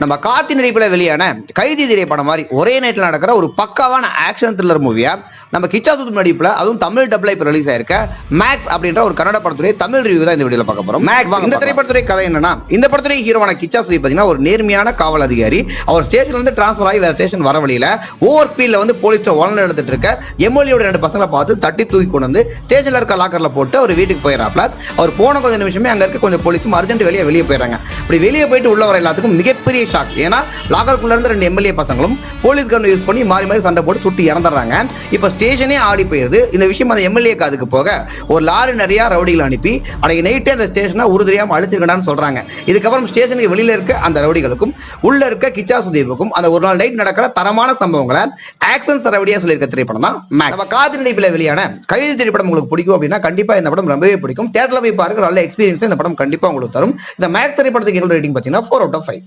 நம்ம கார்த்தி நடிப்பில் வெளியான கைதி திரைப்படம் மாதிரி ஒரே நைட்டில் நடக்கிற ஒரு பக்காவான ஆக்ஷன் த்ரில்லர் மூவியா நம்ம கிச்சா சுத்து நடிப்பில் அதுவும் தமிழ் டப்ல இப்போ ரிலீஸ் ஆயிருக்க மேக்ஸ் அப்படின்ற ஒரு கன்னட படத்துடைய தமிழ் ரிவ்யூ தான் இந்த வீடியோல பார்க்க போறோம். மேக்ஸ் இந்த திரைப்படத்துடைய கதை என்னன்னா, இந்த படத்துடைய ஹீரோவான கிச்சா சுத்தி பார்த்தீங்கன்னா ஒரு நேர்மையான காவல் அதிகாரி. அவர் ஸ்டேஷன்ல இருந்து டிரான்ஸ்பர் ஆகி வேற ஸ்டேஷன் வர வழியில ஓவர் ஸ்பீட்ல வந்து போலீஸ் ஒன் எடுத்துட்டு இருக்க எம்எல்ஏட 2 பசங்களை பார்த்து தட்டி தூக்கி கொண்டு வந்து ஸ்டேஷன்ல இருக்க லாக்கர்ல போட்டு அவர் வீட்டுக்கு போயிடறாப்ல. அவர் போன கொஞ்சம் நிமிஷமே அங்க இருக்க கொஞ்சம் போலீஸும் அர்ஜென்ட் வெளியே போயிடுறாங்க. அப்படி வெளியே போயிட்டு உள்ள வர எல்லாத்துக்கும் மிகப்பெரிய ஷாக். ஏன்னா லாக்கருக்குள்ள இருந்து 2 எம்எல்ஏ பசங்களும் போலீஸ் கன் யூஸ் பண்ணி மாறி மாறி சண்டை போட்டு சுட்டு இறந்துடுறாங்க. இப்ப ஸ்டேஷனே ஆடி போயிருது. இந்த விஷயம் அந்த எம்எல்ஏ காதுக்கு போக ஒரு லாரி நிறைய ரவுடிகள் அனுப்பி அன்னைக்கு நைட்டே அந்த ஸ்டேஷனை உறுதியாம அழிச்சிருக்கடான்னு சொல்றாங்க. இதுக்கப்புறம் ஸ்டேஷனுக்கு வெளியில இருக்க அந்த ரவுடிகளுக்கும் உள்ள இருக்க கிச்சா சுதீப்புக்கும் அந்த ஒரு நாள் நைட் நடக்கிற தரமான சம்பவங்களை ஆக்ஷன் சரவடியா சொல்லியிருக்க திரைப்படம் தான் மேக்ஸ். நம்ம கார்த்தி நடிப்பில் வெளியான கைதி திரைப்படம் உங்களுக்கு பிடிக்கும் அப்படின்னா கண்டிப்பா இந்த படம் ரொம்பவே பிடிக்கும். தியேட்டர்ல போய் பாருங்க, நல்ல எக்ஸ்பீரியன்ஸ் இந்த படம் கண்டிப்பா உங்களுக்கு தரும். இந்த மேக்ஸ் திரைப்படத்துக்கு ரேட்டிங் பார்த்தீங்கன்னா 4/5.